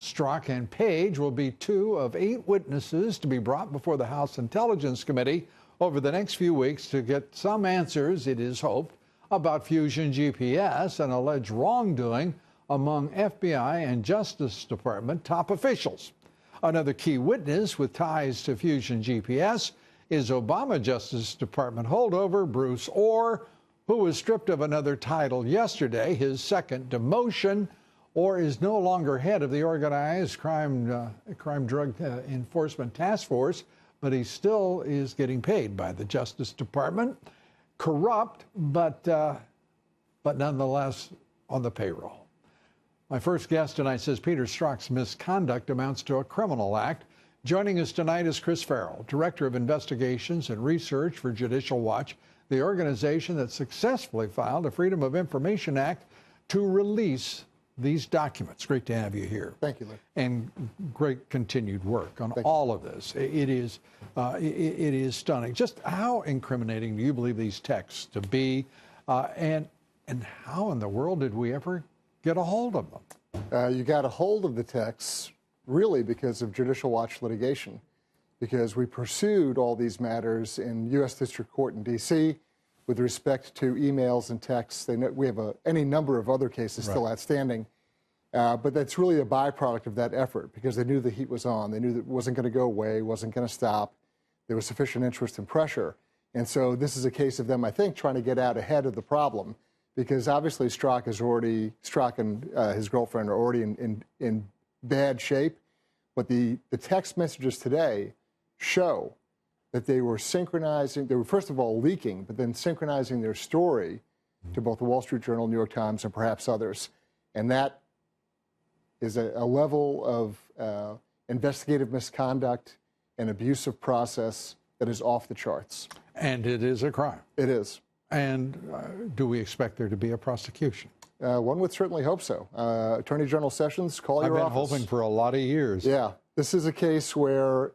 Strzok and Page will be 2 of 8 witnesses to be brought before the House Intelligence Committee over the next few weeks to get some answers, it is hoped, about Fusion GPS and alleged wrongdoing among FBI and Justice Department top officials. Another key witness with ties to Fusion GPS is Obama Justice Department holdover Bruce Orr, who was stripped of another title yesterday, his second demotion. Orr is no longer head of the Organized Crime Drug Enforcement Task Force, but he still is getting paid by the Justice Department. Corrupt, but nonetheless on the payroll. My first guest tonight says Peter Strzok's misconduct amounts to a criminal act. Joining us tonight is Chris Farrell, Director of Investigations and Research for Judicial Watch, the organization that successfully filed a Freedom of Information Act to release these documents. Great to have you here. Thank you, Lee. And great continued work on all of this. It is stunning. Just how incriminating do you believe these texts to be, and how in the world did we ever get a hold of them? You got a hold of the texts really because of Judicial Watch litigation, because we pursued all these matters in U.S. District Court in D.C. with respect to emails and texts. We have any number of other cases still outstanding, but that's really a byproduct of that effort because they knew the heat was on. They knew that it wasn't going to go away, wasn't going to stop. There was sufficient interest and pressure. And so this is a case of them, I think, trying to get out ahead of the problem, because obviously Strzok and his girlfriend are already in bad shape. But the text messages today show that they were synchronizing, they were first of all leaking, but then synchronizing their story to both the Wall Street Journal, New York Times, and perhaps others. And that is a level of investigative misconduct and abusive process that is off the charts. And it is a crime. It is. And do we expect there to be a prosecution? One would certainly hope so. Attorney General Sessions, call your office. I've been hoping for a lot of years. Yeah. This is a case where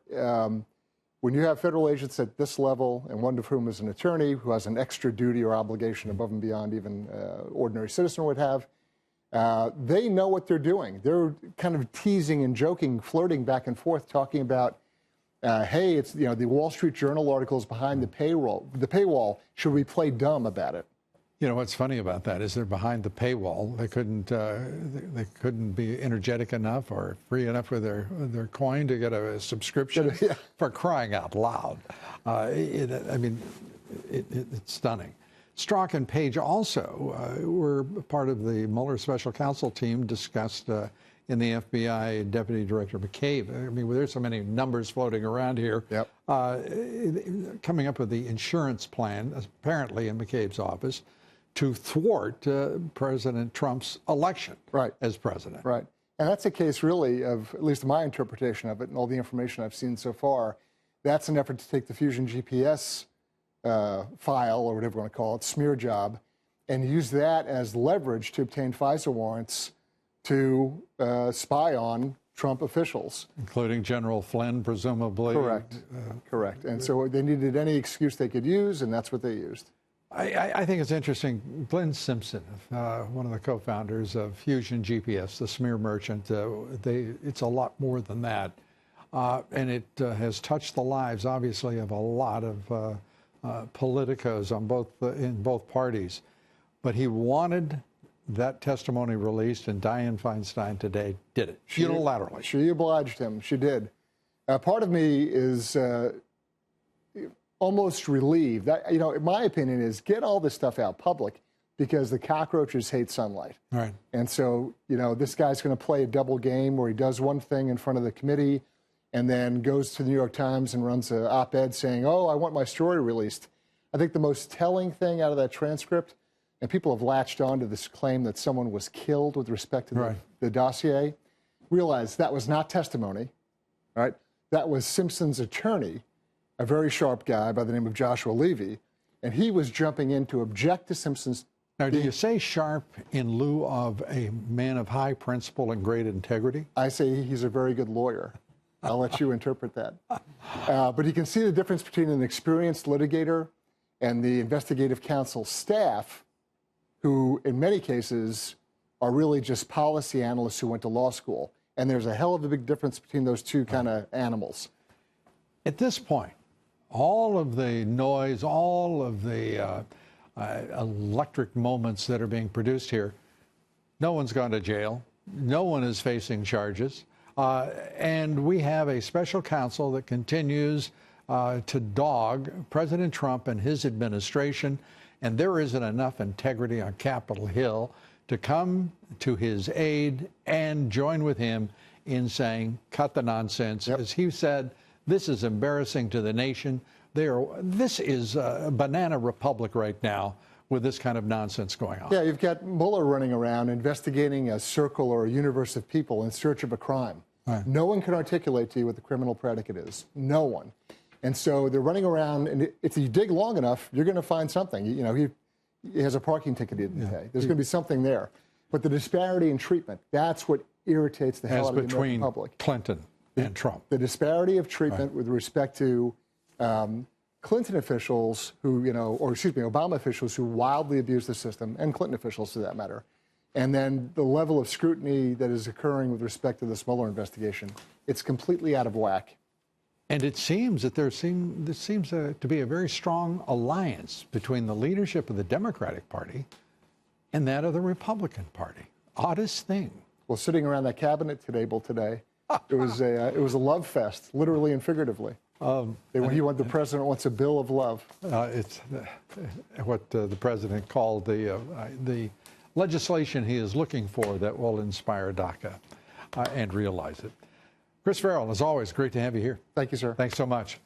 when you have federal agents at this level, and one of whom is an attorney who has an extra duty or obligation above and beyond even ordinary citizen would have, they know what they're doing. They're kind of teasing and joking, flirting back and forth, talking about, hey, it's the Wall Street Journal articles behind the paywall. Should we play dumb about it? You know what's funny about that is they're behind the paywall. They couldn't be energetic enough or free enough with their coin to get a subscription. Yeah. For crying out loud. It's stunning. Strzok and Page also were part of the Mueller special counsel team discussed in the FBI Deputy Director McCabe. I mean, there's so many numbers floating around here. Yep. Coming up with the insurance plan, apparently in McCabe's office, to thwart President Trump's election as president. Right. And that's a case really of, at least my interpretation of it and all the information I've seen so far, that's an effort to take the Fusion GPS file, or whatever you want to call it, smear job, and use that as leverage to obtain FISA warrants to spy on Trump officials. Including General Flynn, presumably. Correct. Correct. And so they needed any excuse they could use, and that's what they used. I think it's interesting. Glenn Simpson, one of the co-founders of Fusion GPS, the smear merchant, it's a lot more than that. And it has touched the lives, obviously, of a lot of politicos in both parties. But he wanted that testimony released, and Dianne Feinstein today did it unilaterally. She obliged him. She did. Part of me is almost relieved. My opinion is get all this stuff out public because the cockroaches hate sunlight. Right. And so, this guy's going to play a double game where he does one thing in front of the committee and then goes to the New York Times and runs an op-ed saying, oh, I want my story released. I think the most telling thing out of that transcript, and people have latched on to this claim that someone was killed with respect to the dossier, realize that was not testimony, right? That was Simpson's attorney, a very sharp guy by the name of Joshua Levy, and he was jumping in to object to Simpson's. Now, do you say sharp in lieu of a man of high principle and great integrity? I say he's a very good lawyer. I'll let you interpret that. But you can see the difference between an experienced litigator and the investigative counsel staff, who in many cases are really just policy analysts who went to law school. And there's a hell of a big difference between those two kind of animals. At this point, all of the noise, all of the electric moments that are being produced here, no one's gone to jail. No one is facing charges. And we have a special counsel that continues to dog President Trump and his administration. And there isn't enough integrity on Capitol Hill to come to his aid and join with him in saying, cut the nonsense. Yep. As he said, this is embarrassing to the nation. This is a banana republic right now with this kind of nonsense going on. Yeah, you've got Mueller running around investigating a circle or a universe of people in search of a crime. Right. No one can articulate to you what the criminal predicate is. No one. And so they're running around, and if you dig long enough, you're going to find something. You know, he has a parking ticket he didn't pay. There's going to be something there. But the disparity in treatment, that's what irritates the hell out of the American public. Clinton and Trump. The disparity of treatment with respect to Clinton officials who, Obama officials who wildly abused the system, and Clinton officials, to that matter. And then the level of scrutiny that is occurring with respect to this Mueller investigation, it's completely out of whack. And it seems that there seems to be a very strong alliance between the leadership of the Democratic Party and that of the Republican Party. Oddest thing. Well, sitting around that cabinet table today, it was a love fest, literally and figuratively. The president wants a bill of love. It's what the president called the legislation he is looking for that will inspire DACA and realize it. Chris Farrell, as always, great to have you here. Thank you, sir. Thanks so much.